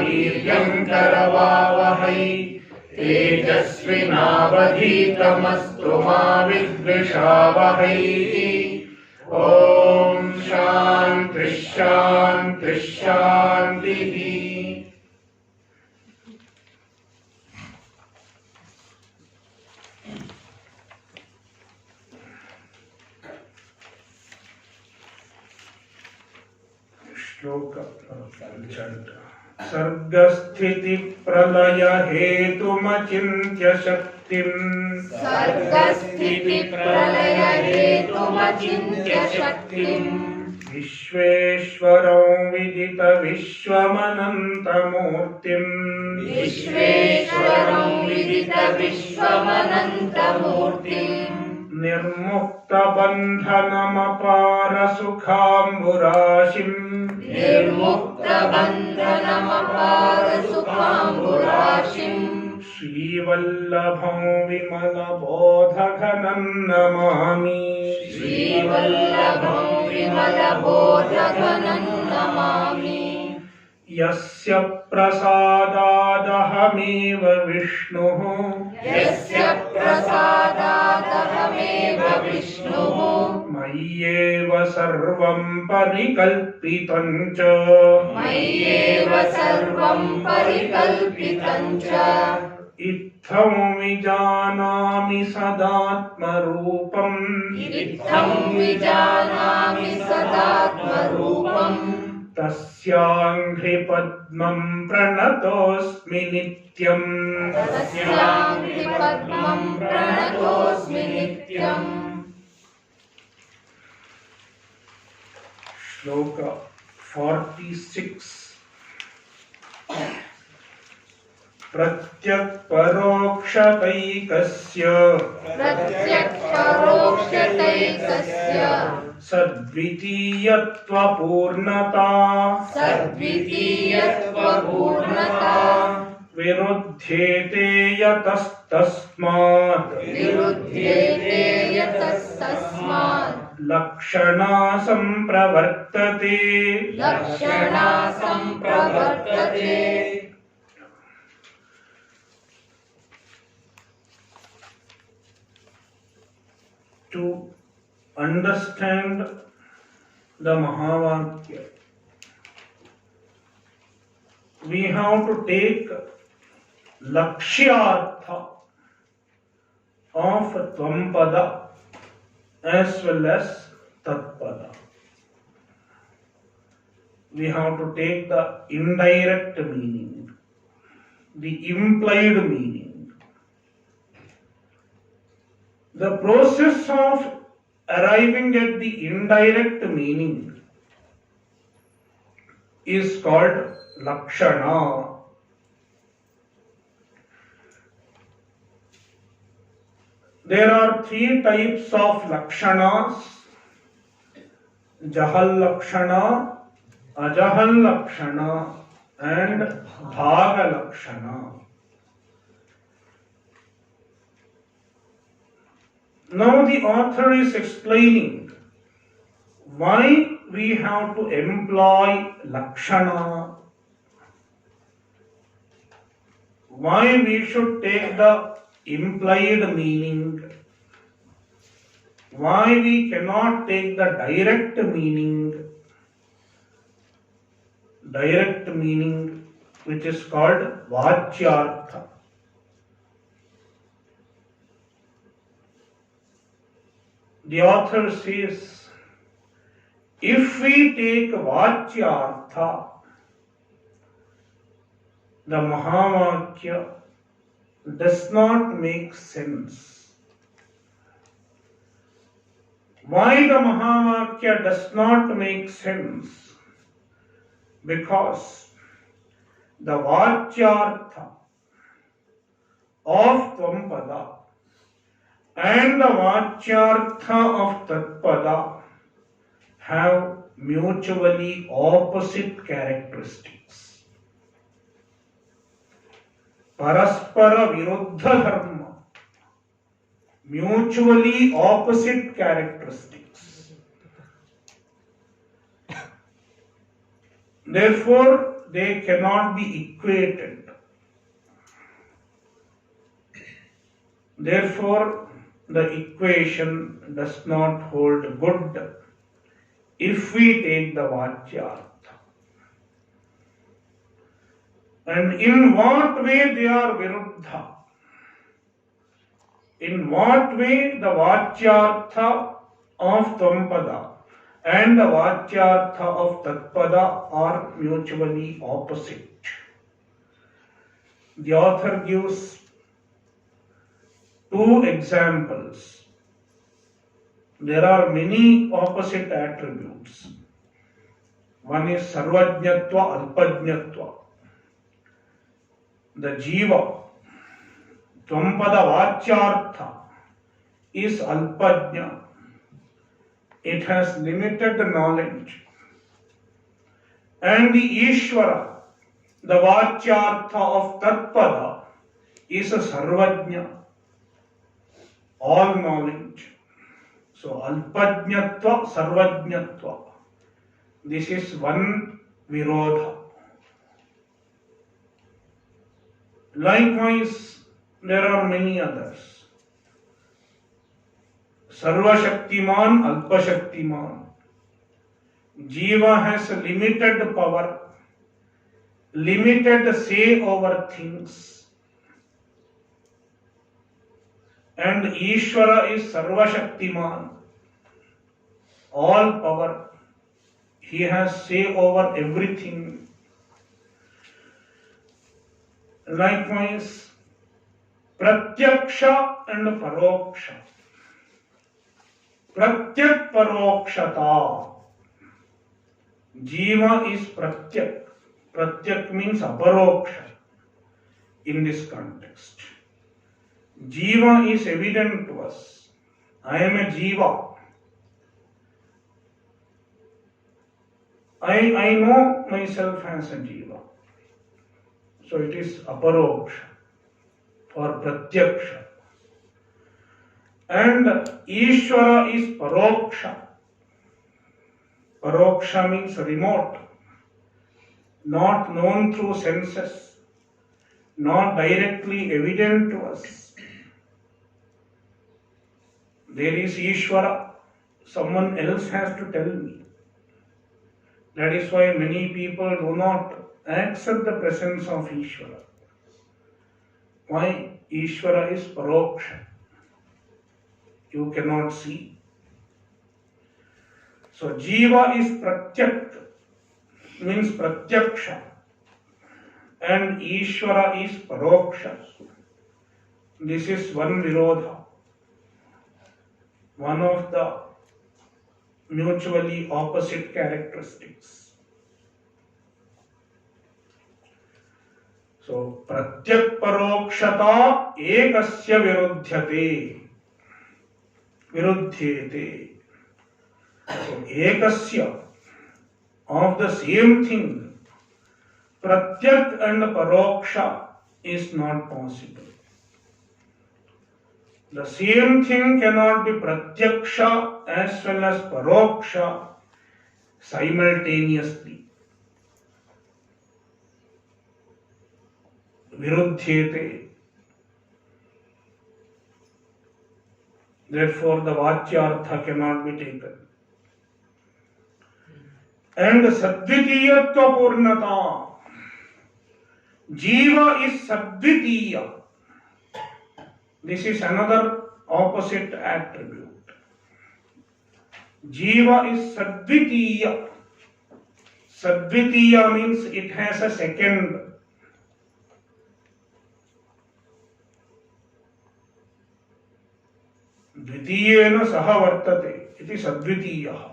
वीर्यं करवावहै तेजस्विनावधीतमस्तु मा विद्विषावहै। ॐ शान्ति शान्ति शान्तिः। श्लोक सर्गस्थिति प्रलय हेतुमचिन्त्य शक्तिम् सर्गस्थिति प्रलय हेतुमचिन्त्य शक्तिम् विश्वेश्वरं विदित विश्वमनन्तमूर्तिम् विश्वेश्वरं विदित विश्वमनन्तमूर्तिम् निर्मुक्तबन्धनमपार सुखाम्बुराशिम् निर्मुक्तबन्धनमपार सुखाम्बुराशिम् श्रीवल्लभं विमलबोधघनं नमामि श्रीवल्लभं विमलबोधघनं नमामि यस्य प्रसादादहमेव विष्णुः यस्य प्रसादादहमेव विष्णुः मय्येव सर्वं परिकल्पितं च मय्येव सर्वं परिकल्पितं च इत्थं विजानामि सदात्मरूपम् इत्थं विजानामि सदात्मरूपम् तस्याङ्घ्रिपद्मं प्रणतोऽस्मि नित्यम् तस्याङ्घ्रिपद्मं प्रणतोऽस्मि नित्यम्। श्लोक 46 प्रत्यक्परोक्षतैकस्य प्रत्यक्परोक्षतैकस्य सद्वितीयत्वपूर्णता सद्वितीयत्वपूर्णता विरुध्येते यतस्तस्मात् विरुध्येते यतस्तस्मात् लक्षणा सम्प्रवर्तते लक्षणा सम्प्रवर्तते। To understand the Mahavakya, we have to take lakshyartha of Tvampada as well as Tatpada. We have to take the indirect meaning, the implied meaning. The process of arriving at the indirect meaning is called lakshana. There are three types of lakshanas: jahal lakshana, ajahal lakshana, and bhaga lakshana. Now the author is explaining why we have to employ lakshana, why we should take the implied meaning, why we cannot take the direct meaning which is called vachyartha. The author says, if we take vachyartha, the Mahavakya does not make sense. Why the Mahavakya does not make sense? Because the vachyartha of Tvampada and the vachyartha of Tatpada have mutually opposite characteristics. Paraspara viruddha dharma, mutually opposite characteristics. Therefore, they cannot be equated. Therefore, the equation does not hold good if we take the Vakyartha. And in what way they are viruddha? In what way the Vakyartha of Tvampada and the Vakyartha of Tatpada are mutually opposite? The author gives two examples. There are many opposite attributes. One is Sarvajñatva, Alpajñatva. The Jiva, Tvampada Vakyartha, is Alpajña. It has limited knowledge. And the Ishvara, the Vakyartha of Tatpada, is a Sarvajña, all knowledge. So, Alpajñatva, Sarvajñatva. This is one virodha. Likewise, there are many others. Sarva Shaktiman, Alpa Shaktiman. Jiva has a limited power, limited say over things. And Ishvara is Sarva Shaktiman, all power. He has say over everything. Likewise, Pratyaksha and Paroksha. Pratyak Parokshata. Jiva is Pratyak. Pratyak means aparoksha in this context. Jiva is evident to us. I am a Jiva. I know myself as a Jiva. So it is aparoksha or pratyaksha. And Ishvara is paroksha. Paroksha means remote, not known through senses, not directly evident to us. There is Ishvara, someone else has to tell me. That is why many people do not accept the presence of Ishvara. Why? Ishvara is paroksha. You cannot see. So Jiva is pratyak, means pratyaksha, and Ishvara is paroksha. This is one virodha, one of the mutually opposite characteristics. So pratyak parokshata ekasya viruddhyate. So ekasya, of the same thing, pratyak and paroksha is not possible. The same thing cannot be pratyaksha as well as paroksha simultaneously. Viruddhyate. Therefore, the Vakyartha cannot be taken. And Sadvitiyatva Purnata. Jiva is Sadvitiya. This is another opposite attribute. Jiva is Sadvitiya. Sadvitiya means it has a second. Dvitiyena saha vartate. It is Sadvitiya.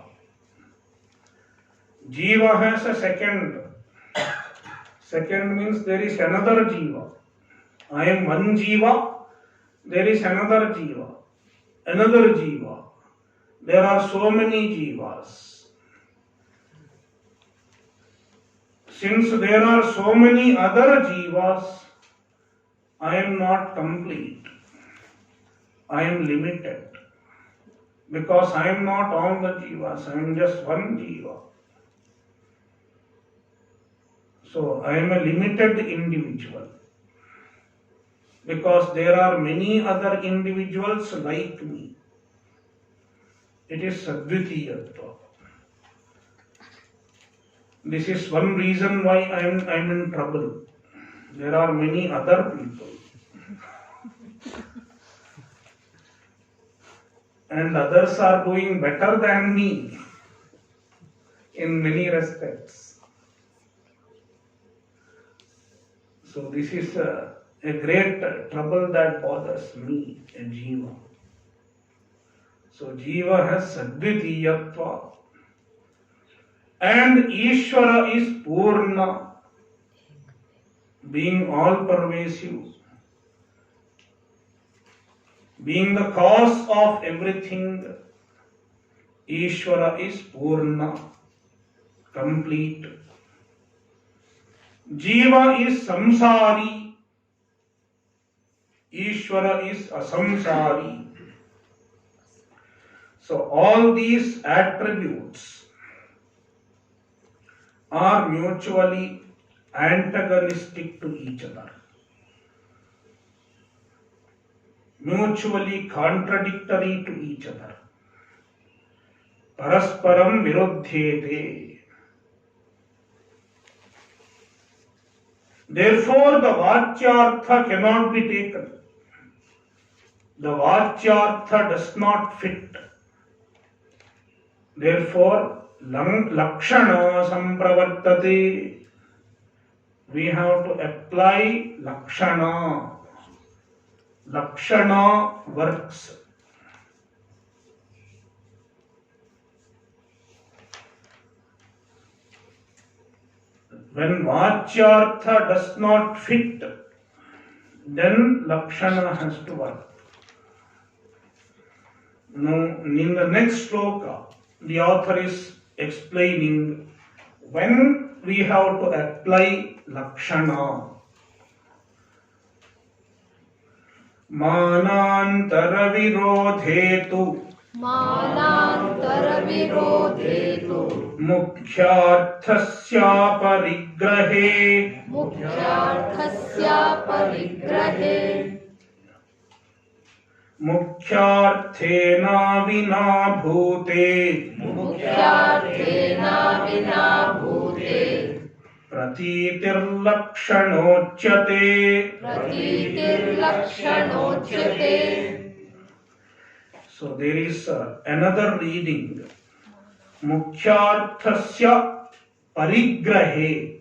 Jiva has a second. Second means there is another Jiva. I am one Jiva. There is another Jiva. Another Jiva. There are so many Jivas. Since there are so many other Jivas, I am not complete. I am limited. Because I am not all the Jivas. I am just one Jiva. So I am a limited individual because there are many other individuals like me. It is Sadvitiyatva. This is one reason why I am in trouble. There are many other people. And others are doing better than me in many respects. So this is a great trouble that bothers me, a jiva. So jiva has Sadvitiyatva. And Ishvara is Purna, being all pervasive, being the cause of everything. Ishvara is Purna, complete. Jiva is Samsari, Ishvara is Asamsari. So all these attributes are mutually antagonistic to each other, mutually contradictory to each other. Parasparam viruddhyete. Therefore, the Vakyartha cannot be taken. The Vakyartha does not fit. Therefore, lakshana sampravartate. We have to apply lakshana. Lakshana works. When Vakyartha does not fit, then lakshana has to work. Now, in the next sloka, the author is explaining when we have to apply lakshana. Manantara virodhetu. Manantara virodhetu. Mukhyarthasya parigrahe. Mukhyarthasya parigrahe. Mukhyarthena vina bhute. Mukhyarthena vina bhute. Pratitirlakshanochyate. Pratitirlakshanochyate. So there is another reading. Mukhyarthasya parigrahe.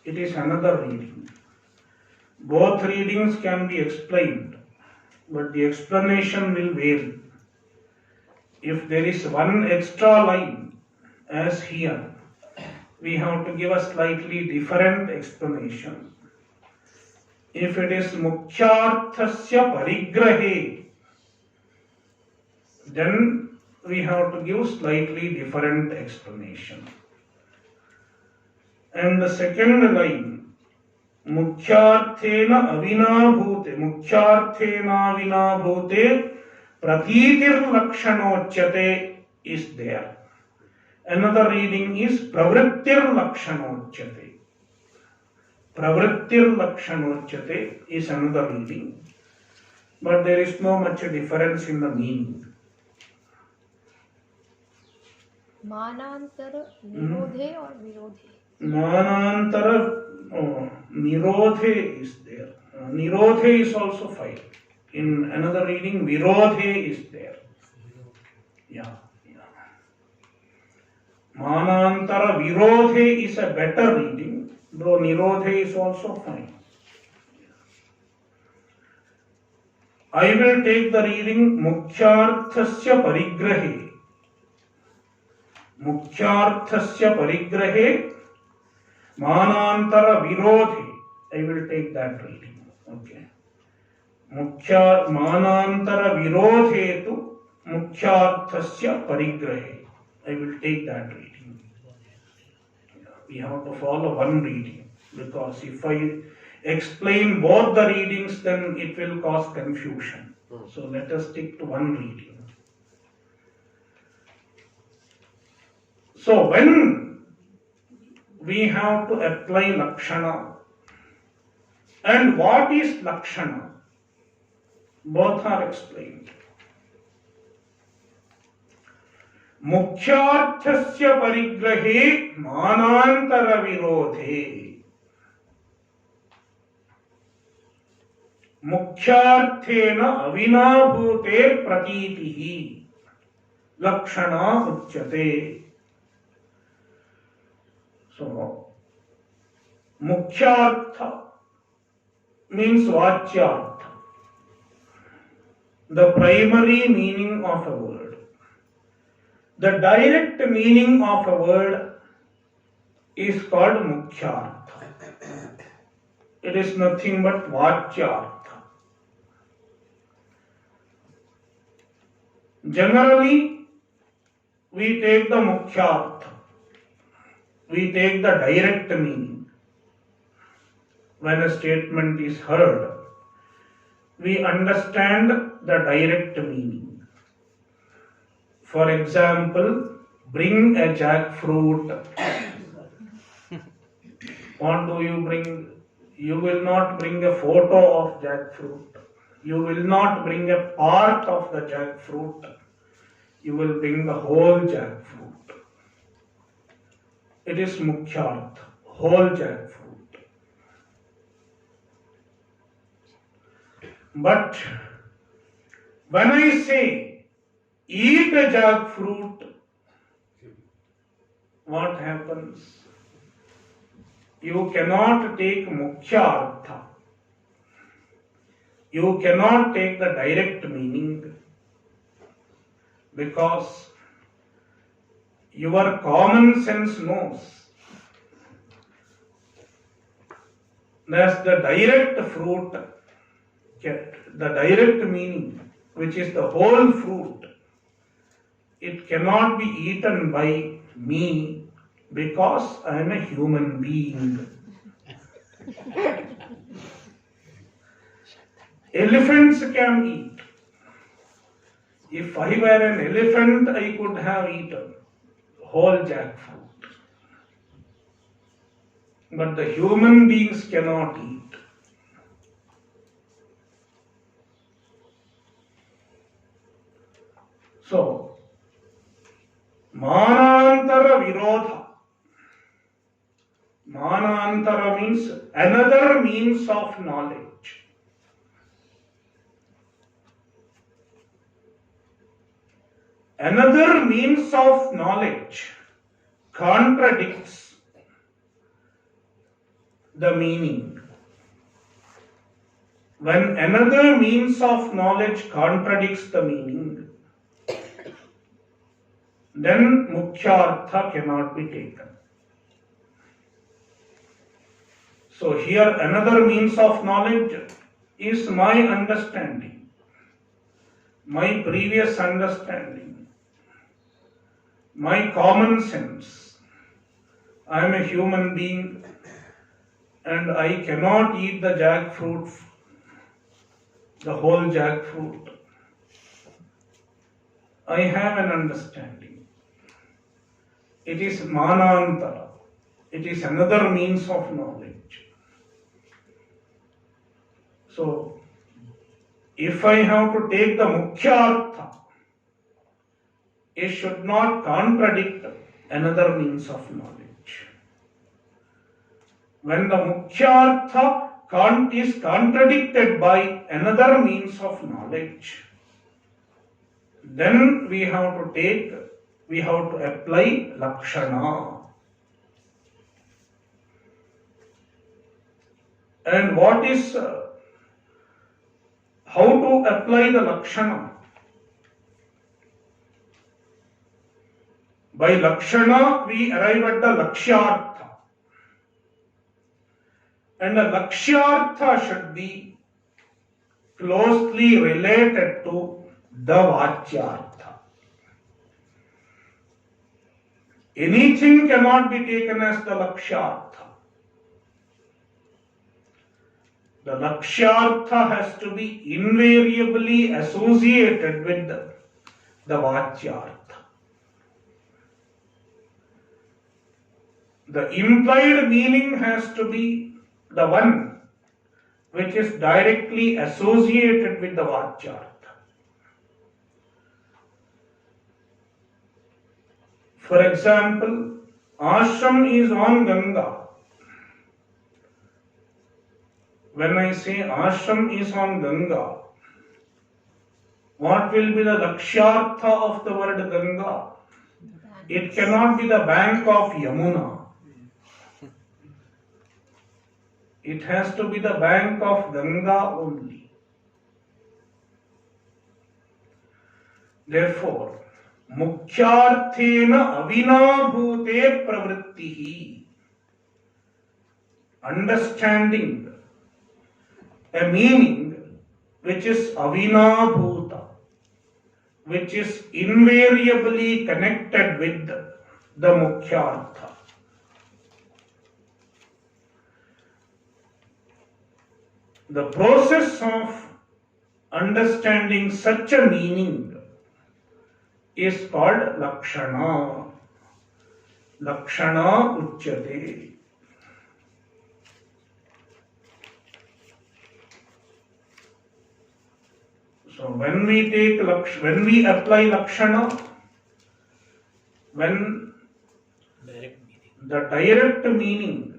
It is another reading. Both readings can be explained, but the explanation will vary. If there is one extra line, as here, we have to give a slightly different explanation. If it is Mukhyarthasya parigrahe, then we have to give slightly different explanation. And the second line, Mukhyarthena avinabhute, Mukhyarthena avinabhute, Pratitir lakshanochyate is there. Another reading is Pravrittir lakshanochyate. Pravrittir lakshanochyate is another reading. But there is no much difference in the meaning. Manantara nirodhe or virodhe? Manantara nirodhe is there. Nirodhe is also fine. In another reading, virodhe is there. Yeah. Manantara virodhe is a better reading, though nirodhe is also fine. I will take the reading Mukhyarthasya parigrahe. Mukhyarthasya parigrahe, Manantara virodhe. I will take that reading. Okay. Manantara virodhe tu Mukhyarthasya parigrahe. I will take that reading. We have to follow one reading, because if I explain both the readings, then it will cause confusion. So let us stick to one reading. So when we have to apply lakshana. And what is lakshana? Both are explained. मुख्यार्थस्य परिग्रहे मानांतर विरोधे मुख्यार्थेन अविनाभूते प्रतीतिः लक्षणा उच्यते. So, मुख्यार्थ means vacyartha, the primary meaning of a word. The direct meaning of a word is called mukhyartha. It is nothing but vacyartha. Generally, we take the mukhyartha. We take the direct meaning. When a statement is heard, we understand the direct meaning. For example, bring a jackfruit. What do you bring? You will not bring a photo of jackfruit. You will not bring a part of the jackfruit. You will bring the whole jackfruit. It is mukhyartha, whole jackfruit. But when I say eat a jackfruit, what happens? You cannot take mukhyartha. You cannot take the direct meaning because your common sense knows that the direct fruit, the direct meaning, which is the whole fruit, it cannot be eaten by me because I am a human being. Elephants can eat. If I were an elephant, I could have eaten whole jackfruit. But the human beings cannot eat. So, manantara virodha. Manantara means another means of knowledge. Another means of knowledge contradicts the meaning. When another means of knowledge contradicts the meaning, then mukhyartha cannot be taken. So here another means of knowledge is my understanding, my previous understanding, my common sense. I am a human being and I cannot eat the jackfruit, the whole jackfruit. I have an understanding. It is manantara. It is another means of knowledge. So, if I have to take the mukhyartha, it should not contradict another means of knowledge. When the mukhyartha is contradicted by another means of knowledge, then we have to apply lakshana. And what is, how to apply the lakshana? By lakshana, we arrive at the lakshyartha. And the lakshyartha should be closely related to the vacyartha. Anything cannot be taken as the lakshyartha. The lakshyartha has to be invariably associated with the vacyartha. The implied meaning has to be the one which is directly associated with the Vakyartha. For example, ashram is on Ganga. When I say ashram is on Ganga, what will be the lakshyartha of the word Ganga? It cannot be the bank of Yamuna. It has to be the bank of Ganga only. Therefore, mukhyarthena avinabhute pravrittihi. Understanding a meaning which is avinabhuta, which is invariably connected with the mukhyartha. The process of understanding such a meaning is called lakshana. Lakshana uchyate. So when we apply lakshana, when the direct meaning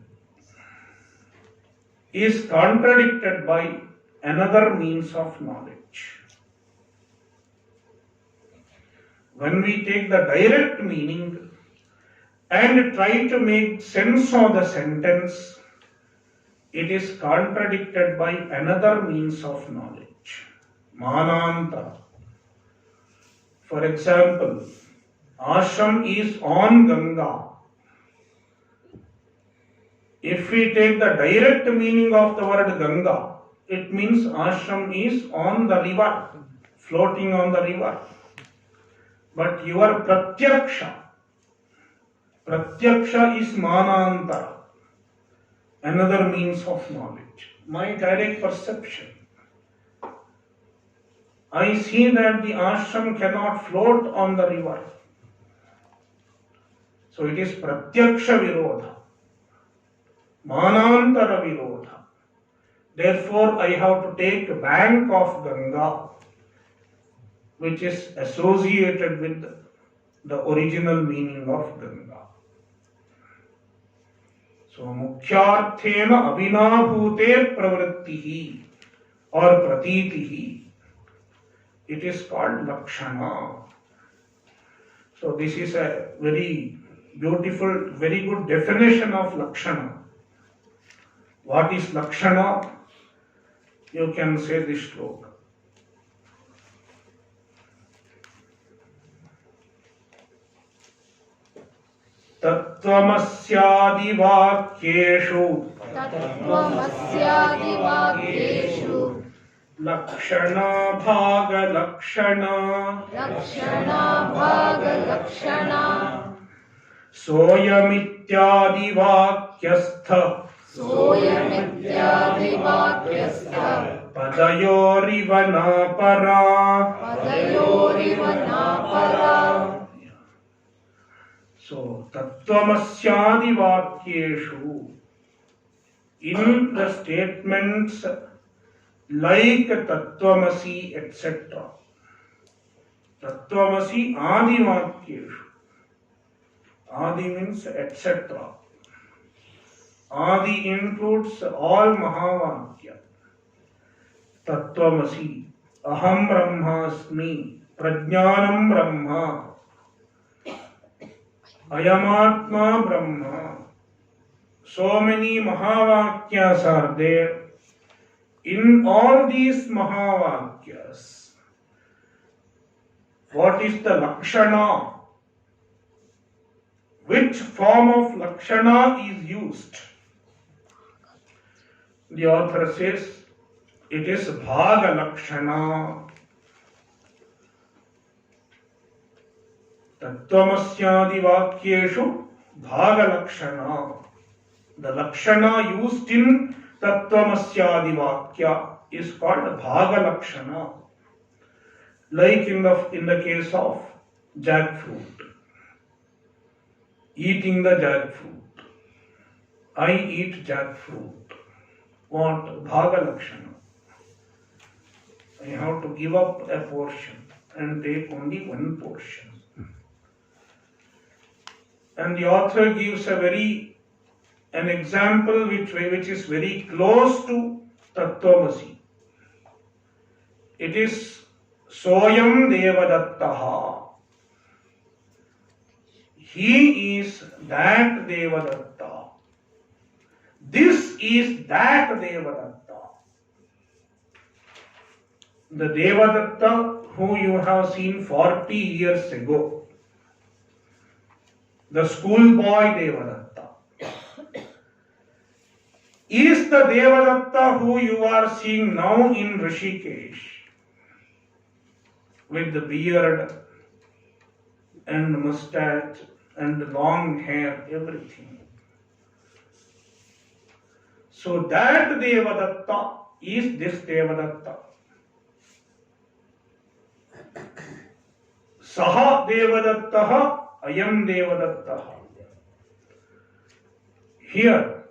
is contradicted by another means of knowledge. When we take the direct meaning and try to make sense of the sentence, it is contradicted by another means of knowledge. Manantara. For example, ashram is on Ganga. If we take the direct meaning of the word Ganga, it means ashram is on the river, floating on the river. But your pratyaksha is manantara, another means of knowledge. My direct perception, I see that the ashram cannot float on the river. So it is pratyaksha virodha. Manantara virodha. Therefore, I have to take a bank of Ganga, which is associated with the original meaning of Ganga. So, mukhyarthena avinabhute pravrittihi or pratitihi. It is called lakshana. So, this is a very beautiful, very good definition of lakshana. What is lakshana? You can say this shloka. Tattvamasyadivakyeshu lakshana bhaga-lakshana soyamityadivakyastha padayoriva napara. So, tattvamasyadivakyeshu, in the statements like tattvamasi, etc. Tattvamasi adivakyeshu. Adi means etc. Adi includes all Mahavakya. Tattvamasi, aham brahmasmi, prajnanam brahma, ayamatma brahma. So many Mahavakyas are there. In all these Mahavakyas, what is the lakshana? Which form of lakshana is used? The author says it is bhaga-lakshana. Tattvamasyadivakyeshu bhaga-lakshana. The lakshana used in tattvamasyadivakya is called bhaga-lakshana. Like in the case of jackfruit. Eating the jackfruit. I eat jackfruit. What? Bhaga lakshana. I have to give up a portion and take only one portion. And the author gives an example which is very close to Tattvamasi. It is Soyam Devadattaha. He is that Devadatta. This is that Devadatta. The Devadatta who you have seen 40 years ago. The schoolboy Devadatta. Is the Devadatta who you are seeing now in Rishikesh with the beard and mustache and long hair, everything. So that Devadatta is this Devadatta. Saha Devadattaha Ayam Devadattaha. Here,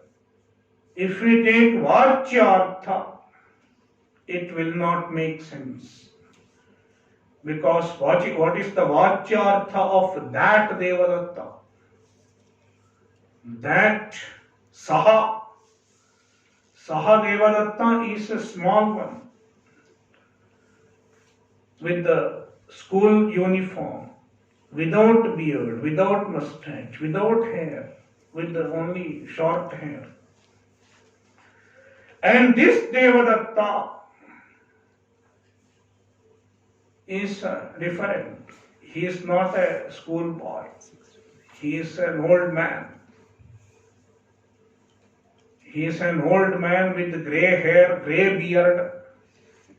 if we take Vakyartha, it will not make sense. Because what is the Vakyartha of that Devadatta? That Saha Devadatta is a small one with the school uniform, without beard, without mustache, without hair, with the only short hair. And this Devadatta is different. He is not a schoolboy. He is an old man. He is an old man with grey hair, grey beard.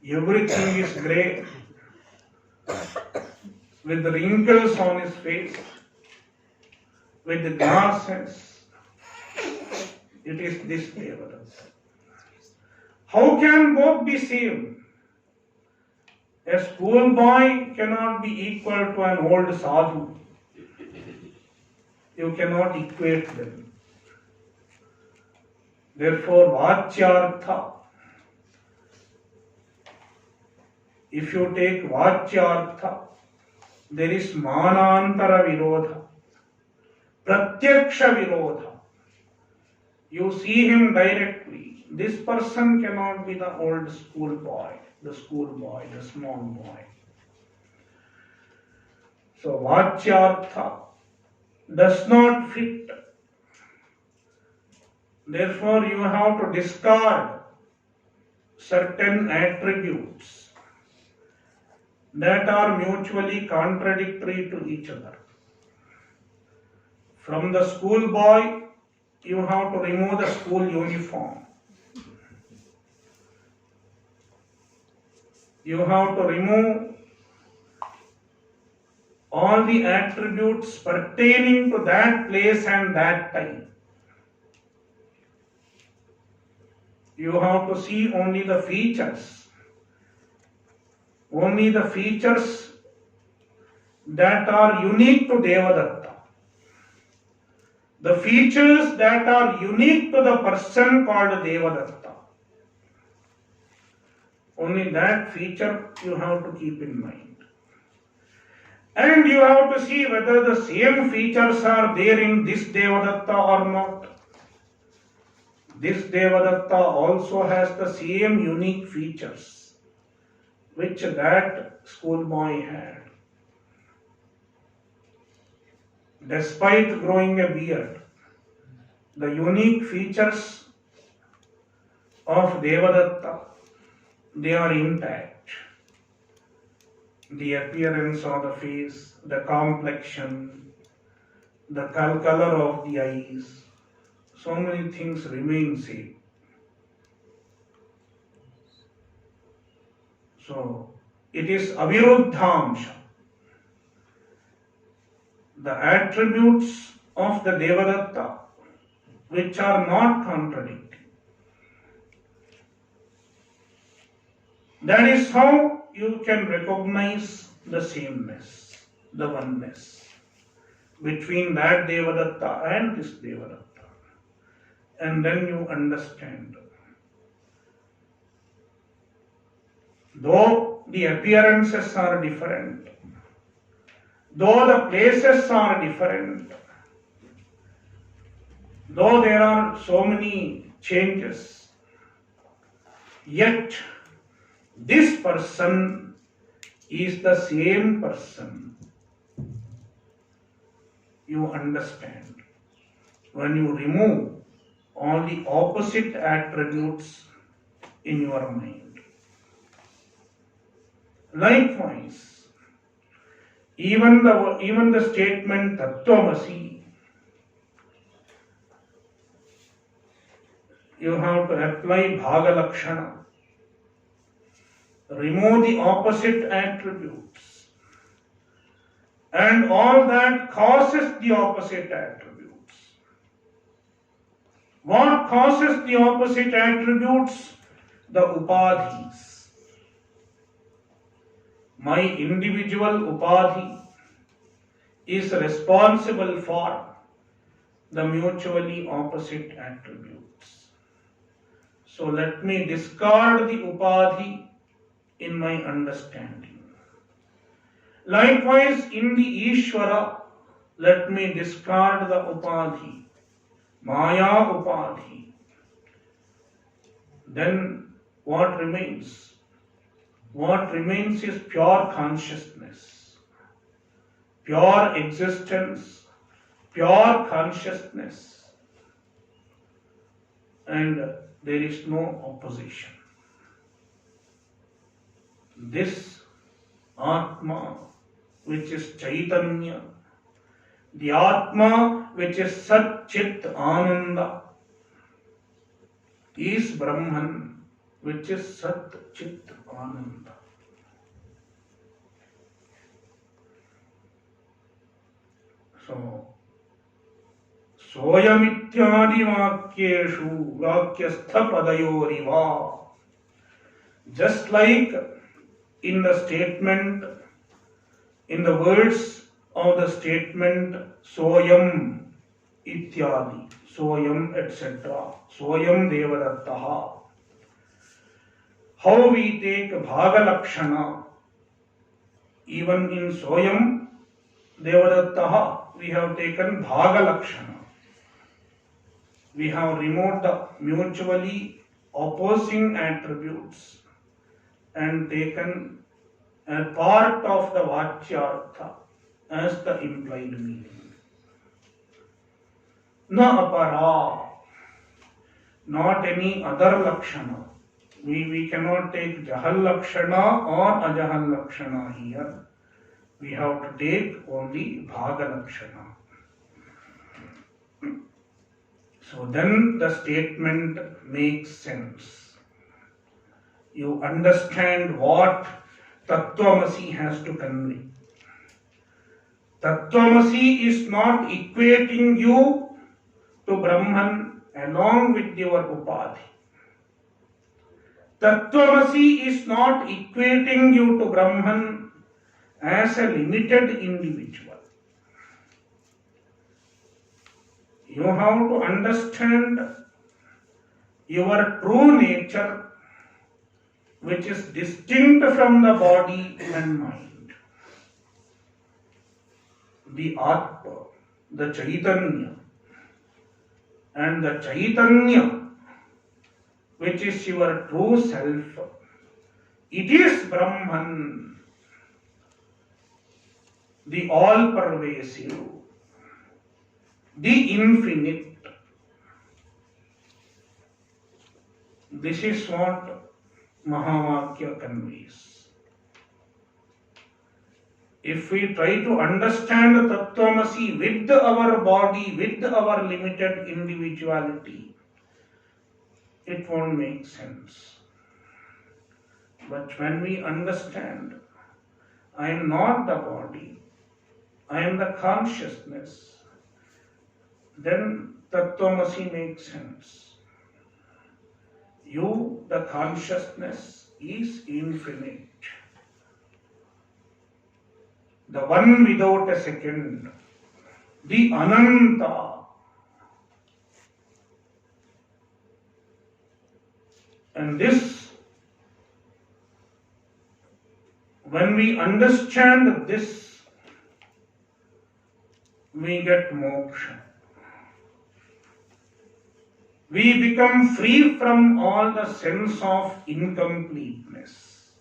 Everything is grey. With the wrinkles on his face. With the glasses. It is this Devadatta. How can both be same? A schoolboy cannot be equal to an old sadhu. You cannot equate them. Therefore, Vakyartha. If you take Vakyartha, there is Manantara Virodha, Pratyaksha Virodha. You see him directly. This person cannot be the old schoolboy, the small boy. So Vakyartha does not fit. Therefore, you have to discard certain attributes that are mutually contradictory to each other. From the schoolboy, you have to remove the school uniform. You have to remove all the attributes pertaining to that place and that time. You have to see only the features that are unique to Devadatta. The features that are unique to the person called Devadatta. Only that feature you have to keep in mind. And you have to see whether the same features are there in this Devadatta or not. This Devadatta also has the same unique features which that schoolboy had. Despite growing a beard, the unique features of Devadatta, they are intact. The appearance of the face, the complexion, the color of the eyes, so many things remain same. So, it is aviruddhamsha. The attributes of the Devadatta which are not contradicting. That is how you can recognize the sameness, the oneness between that Devadatta and this Devadatta. and then you understand. Though the appearances are different, though the places are different, though there are so many changes, yet this person is the same person. You understand. When you remove all the opposite attributes in your mind. Likewise, even the statement Tattvamasi, you have to apply bhaga-lakshana. Remove the opposite attributes. And all that causes the opposite attributes. What causes the opposite attributes? The upadhis. My individual upadhi is responsible for the mutually opposite attributes. So let me discard the upadhi in my understanding. Likewise, in the Ishvara, let me discard the upadhi, maya upadhi. Then what remains? What remains is pure consciousness, pure existence, pure consciousness, and there is no opposition. This Atma, which is Chaitanya, the Atma, which is Sat Chit Ananda, is Brahman, which is Sat Chit Ananda. So, Soyamityadi Vakyeshu Vakyastha Padayoriva. Just like in the statement, in the words of the statement Soyam Ityadi, Soyam etc., Soyam Devadattaha. How we take bhaga-lakshana, even in Soyam Devadattaha, we have taken bhaga-lakshana. We have removed the mutually opposing attributes and taken a part of the Vakyartha as the implied meaning. Na apara, not any other lakshana. We cannot take jahal lakshana or ajahal lakshana here. We have to take only bhaga lakshana. So then the statement makes sense. You understand what Tattvamasi has to convey. Tattvamasi is not equating you to Brahman along with your upadhi. Tattvamasi is not equating you to Brahman as a limited individual. You have to understand your true nature, which is distinct from the body and mind. The Atma, the Chaitanya, and the Chaitanya, which is your true self, it is Brahman, the all-pervasive, the infinite. This is what Mahavakya conveys. If we try to understand Tattvamasi with our body, with our limited individuality, it won't make sense. But when we understand, I am not the body, I am the consciousness, then Tattvamasi makes sense. You, the consciousness, is infinite. The one without a second, the Ananta. And this, when we understand this, we get moksha. We become free from all the sense of incompleteness.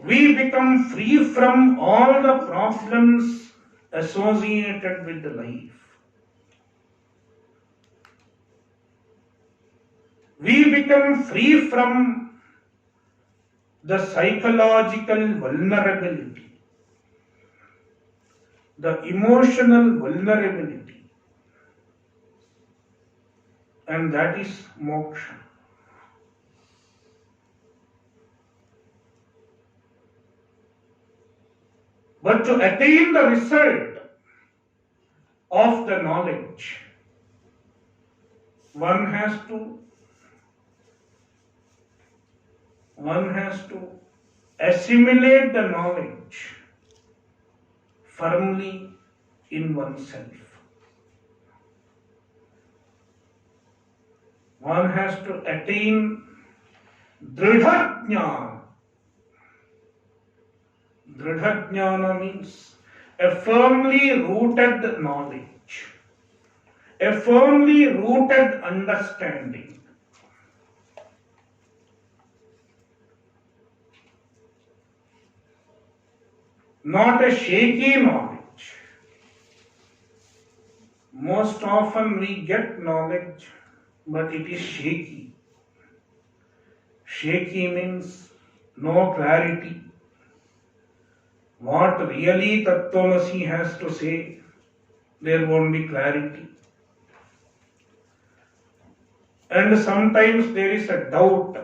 We become free from all the problems associated with the life. We become free from the psychological vulnerability, the emotional vulnerability, and that is moksha. But to attain the result of the knowledge, one has to assimilate the knowledge firmly in oneself. One has to attain dridha jnana. Dridha jnana means a firmly rooted knowledge, a firmly rooted understanding. Not a shaky knowledge. Most often we get knowledge, but it is shaky. Shaky means no clarity. What really Tattvamasi has to say, there won't be clarity. And sometimes there is a doubt.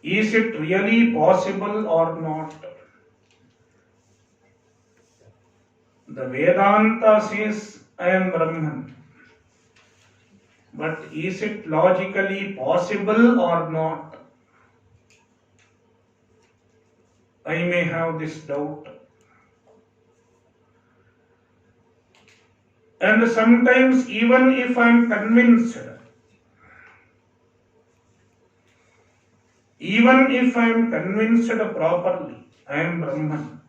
Is it really possible or not? The Vedanta says, I am Brahman. But is it logically possible or not? I may have this doubt. And sometimes even if I am convinced, properly, I am Brahman,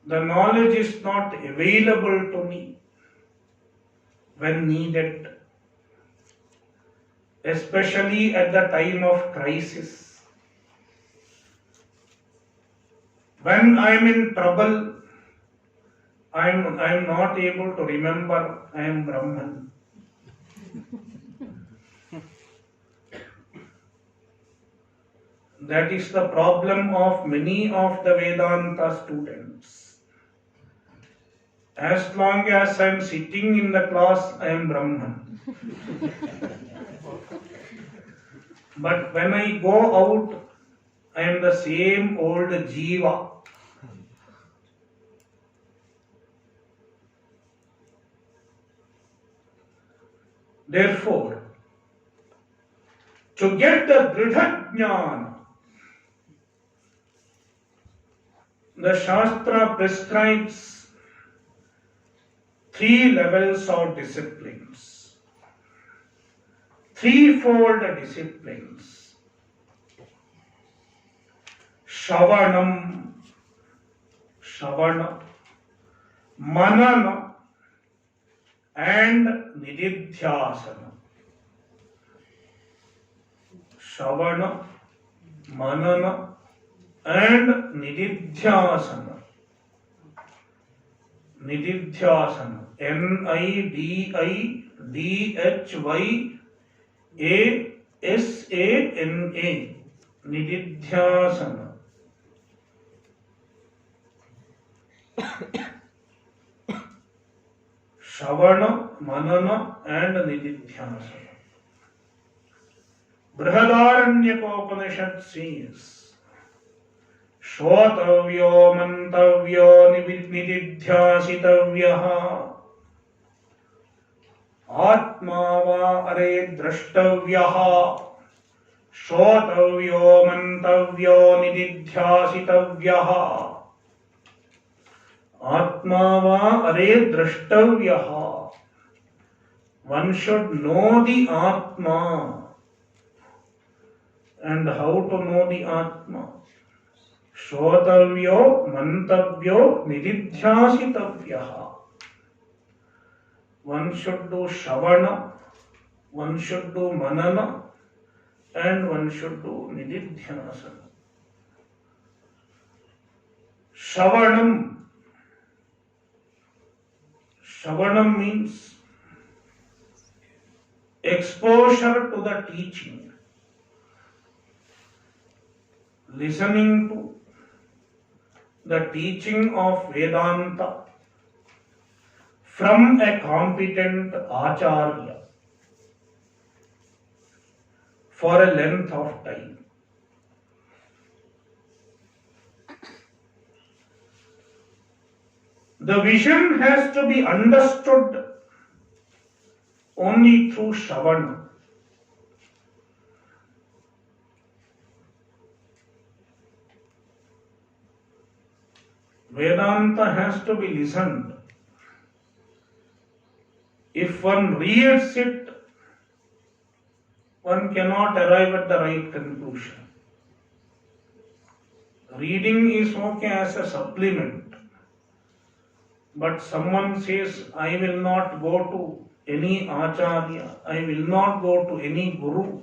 the knowledge is not available to me when needed, especially at the time of crisis. When I am in trouble, I am not able to remember I am Brahman. That is the problem of many of the Vedanta students. As long as I am sitting in the class, I am Brahman. But when I go out, I am the same old Jiva. Therefore, to get the Dridha Jnana, the Shastra prescribes 3 levels of disciplines, threefold disciplines. Shravana, Manana, and Nididhyasana. Shravana, Manana, and Nididhyasana. Nididhyasana. Nididhyasana. Nididhyasana. Shravana, Manana, and Nididhyasana. Brihadaranyaka says, Shotavyo mantavyo nididhyasitavyaha Atma va are drashtavyaha Shotavyo mantavyo nididhyasitavyaha Atma va are drashtavyaha. One should know the Atma. And how to know the Atma? Shodavyo, mantavyo, nididhyasitavyaha. One should do Shavana, one should do Manana, and one should do Nididhyasana. Shavanam. Shavanam means exposure to the teaching, listening to the teaching of Vedanta from a competent Acharya for a length of time. The vision has to be understood only through Shavana. Vedanta has to be listened. If one reads it, one cannot arrive at the right conclusion. Reading is okay as a supplement. But someone says, I will not go to any Acharya, I will not go to any Guru,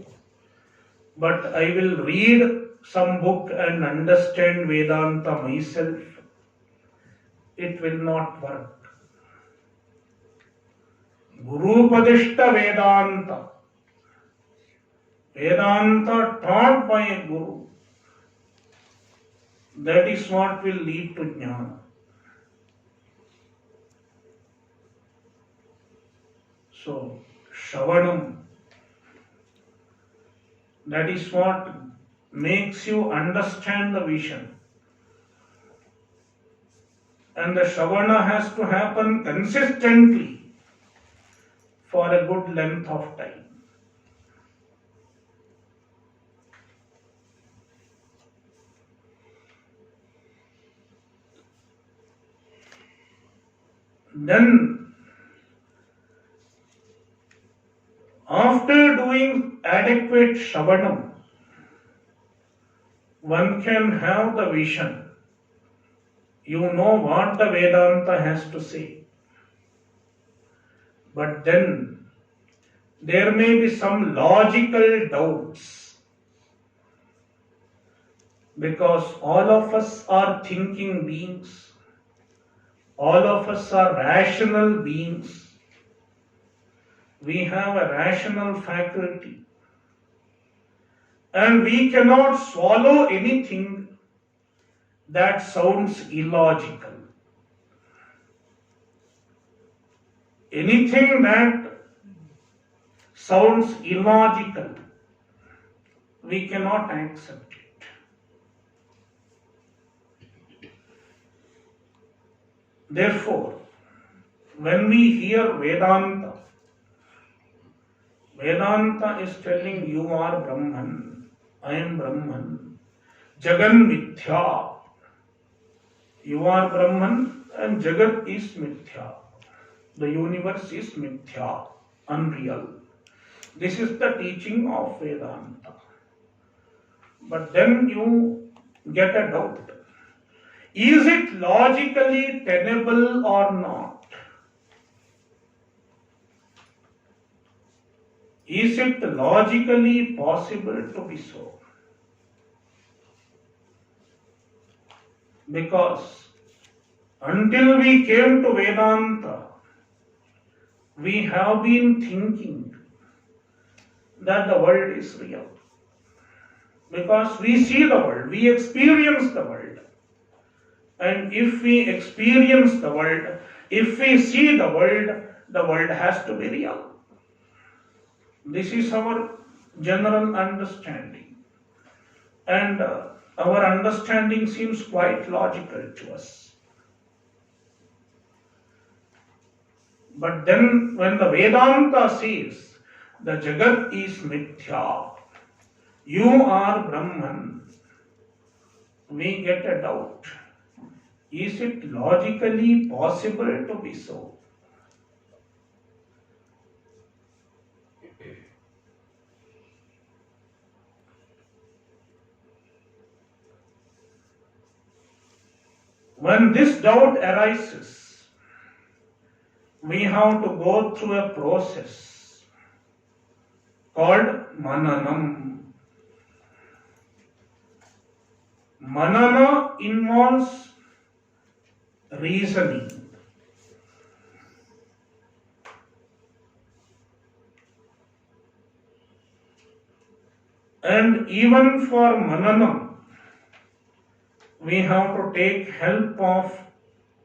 but I will read some book and understand Vedanta myself. It will not work. Guru Padishta Vedanta. Vedanta taught by a Guru. That is what will lead to Jnana. So, Shavanam, that is what makes you understand the vision. And the Shavana has to happen consistently for a good length of time. Then, after doing adequate Shavanam, one can have the vision. You know what the Vedanta has to say. But then, there may be some logical doubts. Because all of us are thinking beings. All of us are rational beings. We have a rational faculty. And we cannot swallow anything that sounds illogical. Anything that sounds illogical, we cannot accept it. Therefore, when we hear Vedanta, Vedanta is telling you are Brahman, I am Brahman, Jagan Mithya. You are Brahman and Jagat is Mithya. The universe is Mithya, unreal. This is the teaching of Vedanta. But then you get a doubt. Is it logically tenable or not? Is it logically possible to be so? Because until we came to Vedanta, we have been thinking that the world is real. Because we see the world, we experience the world. And if we experience the world, if we see the world has to be real. This is our general understanding. And our understanding seems quite logical to us. But then when the Vedanta says, the Jagat is Mithya, you are Brahman, we get a doubt. Is it logically possible to be so? When this doubt arises, we have to go through a process called mananam. Manana involves reasoning. And even for mananam, we have to take help of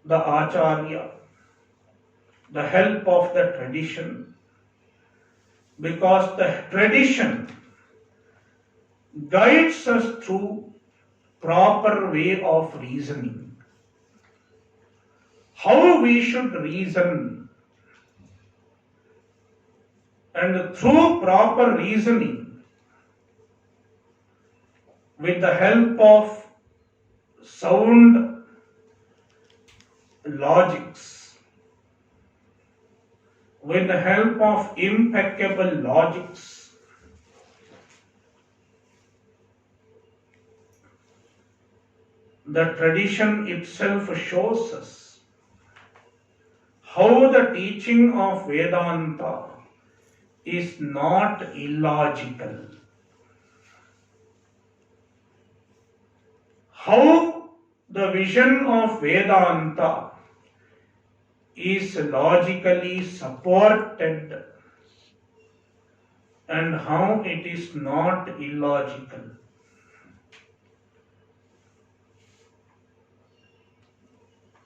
the acharya, the help of the tradition, because the tradition guides us through proper way of reasoning. How we should reason, and through proper reasoning, with the help of sound logics, with the help of impeccable logics, the tradition itself shows us how the teaching of Vedanta is not illogical. How the vision of Vedanta is logically supported and how it is not illogical.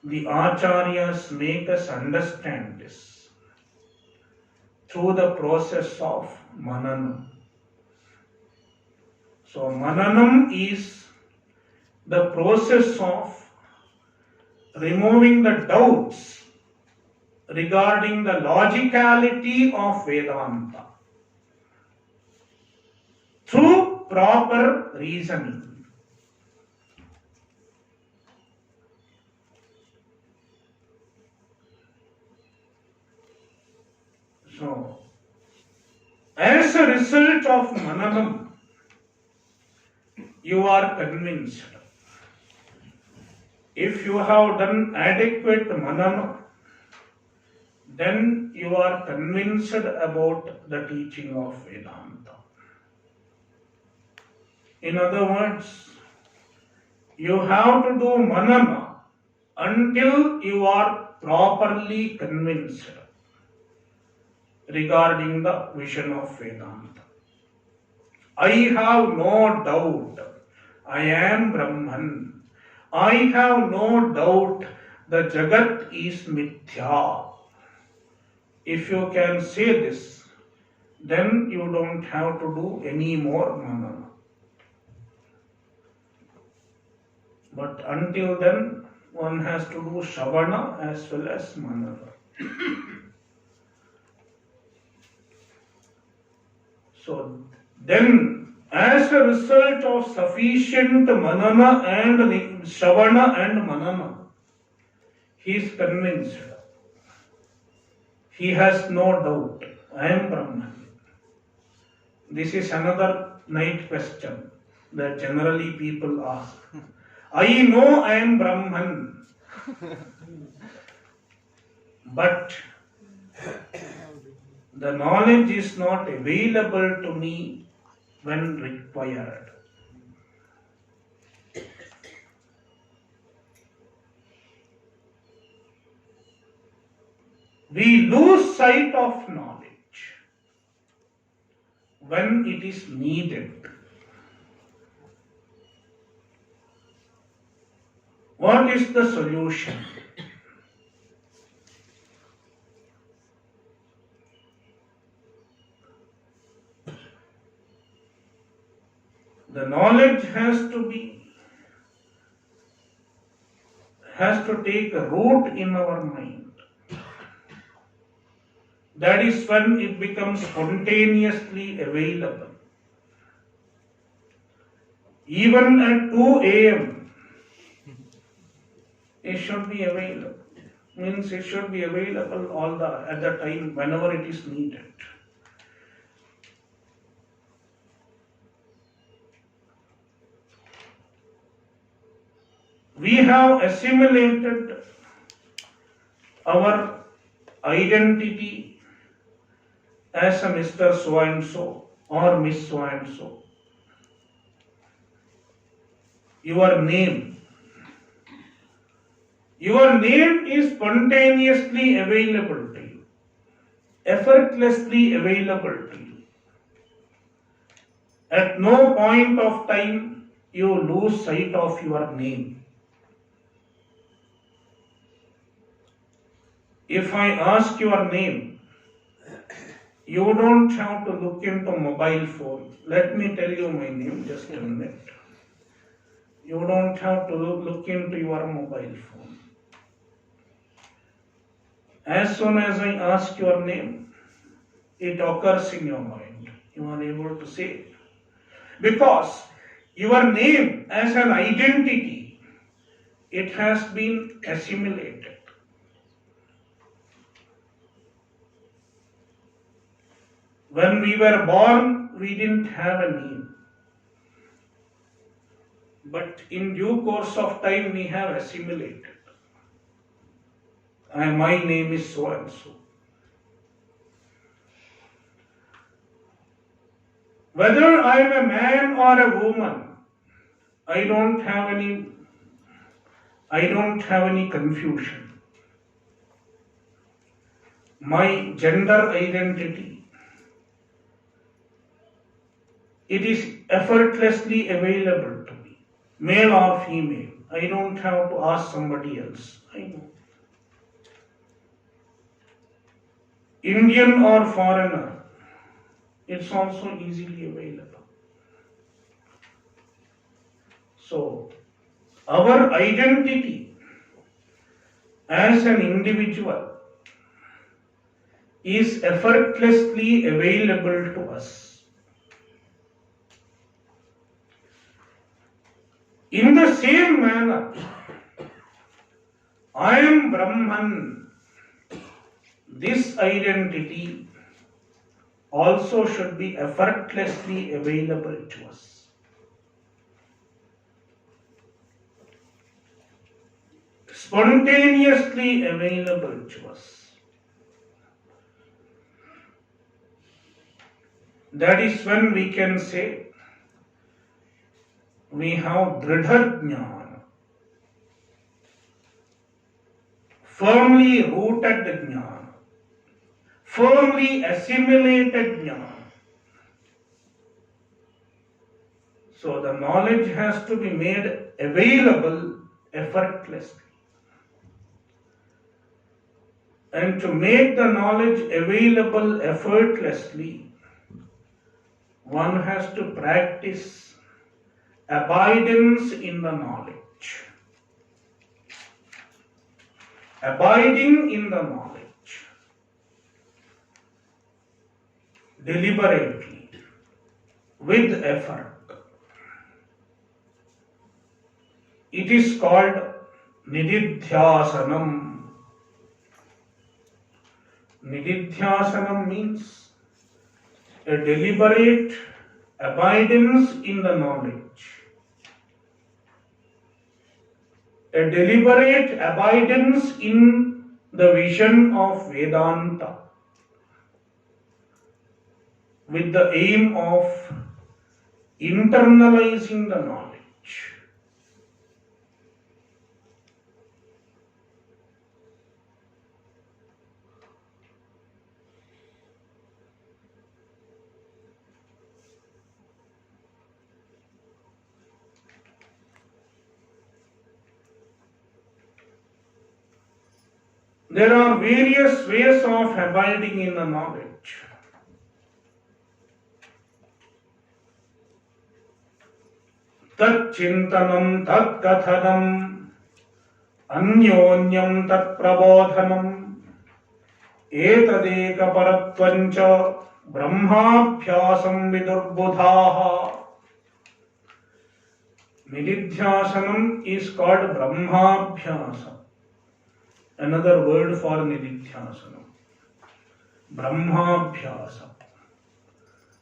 The acharyas make us understand this through the process of mananam. So mananam is the process of removing the doubts regarding the logicality of Vedanta through proper reasoning. So, as a result of mananam, you are convinced. If you have done adequate manana, then you are convinced about the teaching of Vedanta. In other words, you have to do manana until you are properly convinced regarding the vision of Vedanta. I have no doubt I am Brahman. I have no doubt the Jagat is Mithya. If you can say this, then you don't have to do any more manana. But until then, one has to do Shravana as well as manana. So then, as a result of sufficient manana and Shravana and manana, he is convinced. He has no doubt. I am Brahman. This is another night question that generally people ask. I know I am Brahman. But the knowledge is not available to me when required. We lose sight of knowledge when it is needed. What is the solution? The knowledge has to take a root in our mind. That is when it becomes spontaneously available. Even at 2 a.m., it should be available. Means it should be available at the time whenever it is needed. We have assimilated our identity as a Mr. So and so or Miss So and so. Your name. Your name is spontaneously available to you, effortlessly available to you. At no point of time you lose sight of your name. If I ask your name, you don't have to look into mobile phone. Let me tell you my name, just a minute. You don't have to look into your mobile phone. As soon as I ask your name, it occurs in your mind. You are able to say it. Because your name as an identity, it has been assimilated. When we were born, we didn't have a name. But in due course of time, we have assimilated. My name is so and so. Whether I am a man or a woman, I don't have any confusion. My gender identity, it is effortlessly available to me, male or female. I don't have to ask somebody else. I know. Indian or foreigner, it's also easily available. So, our identity as an individual is effortlessly available to us. In the same manner, I am Brahman. This identity also should be effortlessly available to us. Spontaneously available to us. That is when we can say we have dridha jnana, firmly rooted jnana, firmly assimilated jnana. So the knowledge has to be made available effortlessly. And to make the knowledge available effortlessly, one has to practice abidance in the knowledge. Abiding in the knowledge. Deliberately, with effort. It is called nididhyasanam. Nididhyasanam means a deliberate abidance in the knowledge. A deliberate abidance in the vision of Vedanta, with the aim of internalizing the knowledge. There are various ways of abiding in the knowledge. Tat chintanam, tat kathanam, anyonyam tat prabodhanam, etadeka paratvancha, brahmabhyasam vidurbudhaha. Nididhyasanam is called brahmabhyasam. another word for nididhyasana. Brahmabhyasa.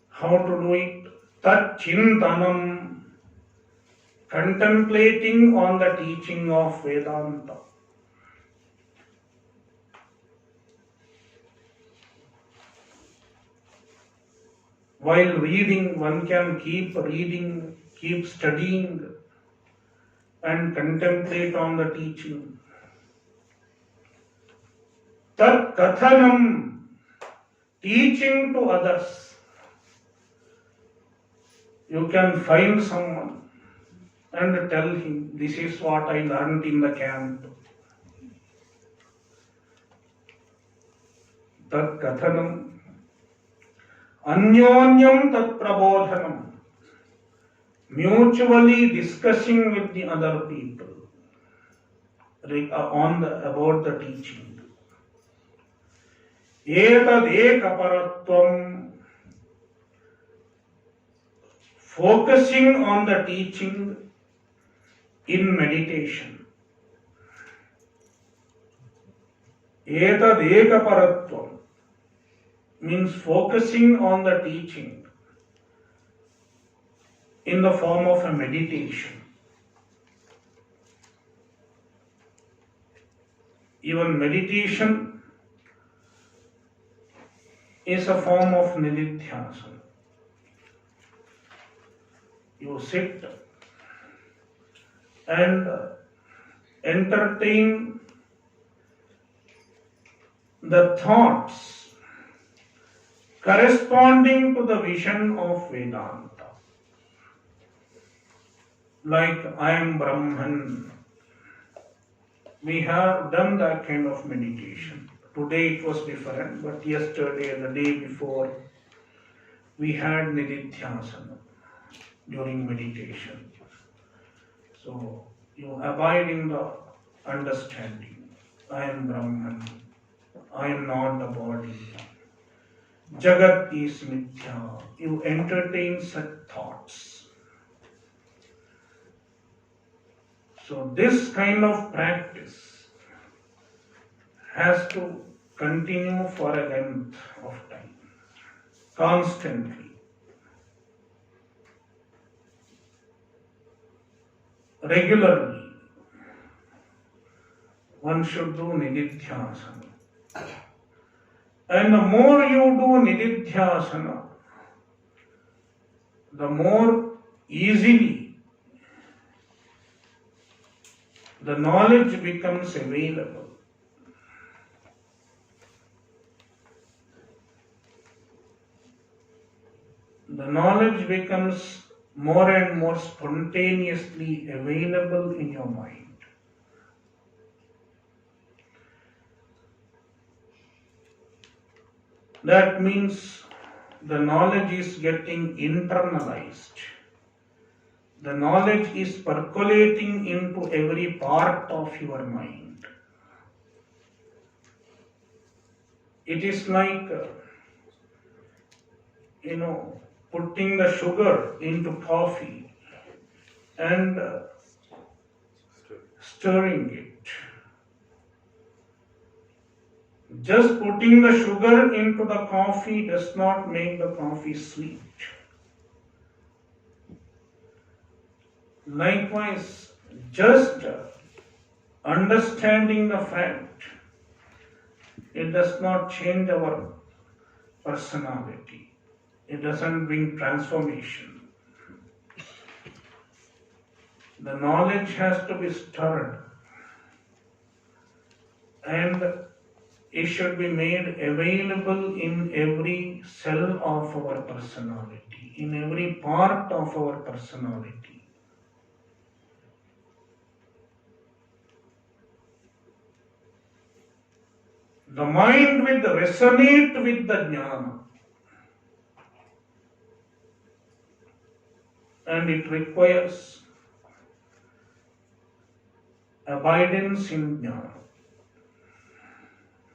How to do it? Tat chintanam. Contemplating on the teaching of Vedanta. While reading, one can keep reading, keep studying, and contemplate on the teaching. Tat kathanam, teaching to others. You can find someone and tell him, this is what I learned in the camp. Tat kathanam. Anyonyam tat prabodhanam. Mutually discussing with the other people about the teaching. Etad ekaparatvam. Focusing on the teaching in meditation. Etad ekaparatvam means focusing on the teaching in the form of a meditation. Even meditation is a form of nididhyasana. You sit and entertain the thoughts corresponding to the vision of Vedanta. Like I am Brahman. We have done that kind of meditation. Today it was different, but yesterday and the day before we had nididhyasana during meditation. So you abide in the understanding. I am Brahman. I am not the body. Jagat is mithya. You entertain such thoughts. So this kind of practice has to continue for a length of time, constantly. Regularly, one should do nididhyasana. And the more you do nididhyasana, the more easily the knowledge becomes available. The knowledge becomes more and more spontaneously available in your mind. That means the knowledge is getting internalized. The knowledge is percolating into every part of your mind. It is like, putting the sugar into coffee and stirring it. Just putting the sugar into the coffee does not make the coffee sweet. Likewise, just understanding the fact, it does not change our personality. It doesn't bring transformation. The knowledge has to be stirred and it should be made available in every cell of our personality, in every part of our personality. The mind will resonate with the jnana, and it requires abidance in jnana,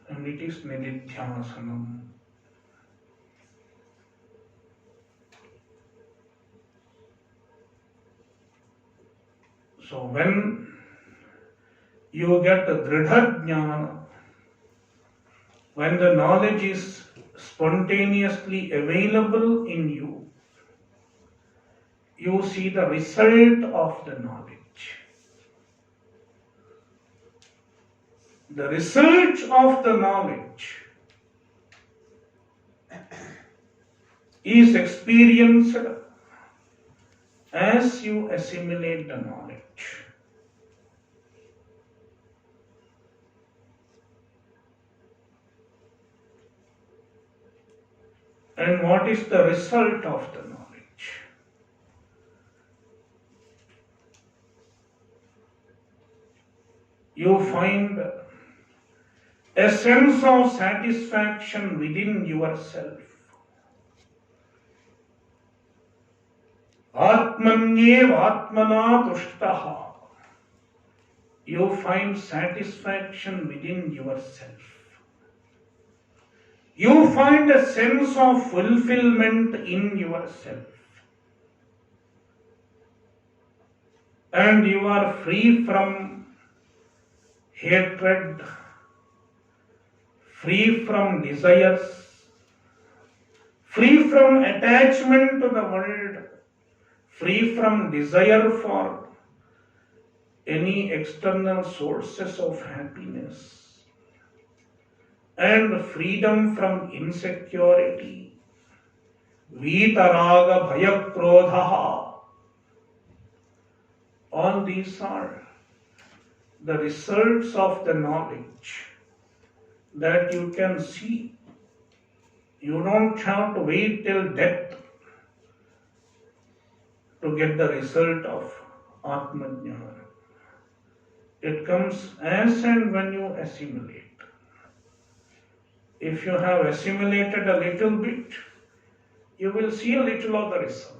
and it is nididhyasanam. So when you get dridha jnana. When the knowledge is spontaneously available in you, you see the result of the knowledge. The result of the knowledge is experienced as you assimilate the knowledge. And what is the result of the knowledge? You find a sense of satisfaction within yourself. Atmanyev atmana tushtaha. You find satisfaction within yourself. You find a sense of fulfillment in yourself. And you are free from hatred, free from desires, free from attachment to the world, free from desire for any external sources of happiness, and freedom from insecurity, vitaraga bhaya krodha. All these are the results of the knowledge that you can see. You don't have to wait till death to get the result of Atmajnana. It comes as and when you assimilate. If you have assimilated a little bit, you will see a little of the result.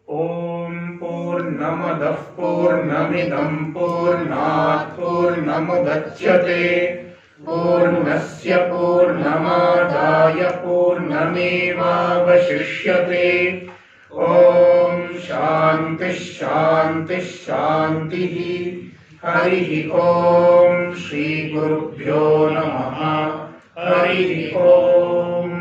Om Purnamadah Purnamidam Purnat Purnamudachyate Purnasya Purnamadaya Purnamevavashishyate. Om Shanti Shanti Shanti. Hari Om Shri Gurubhyo Namaha. Hari Om.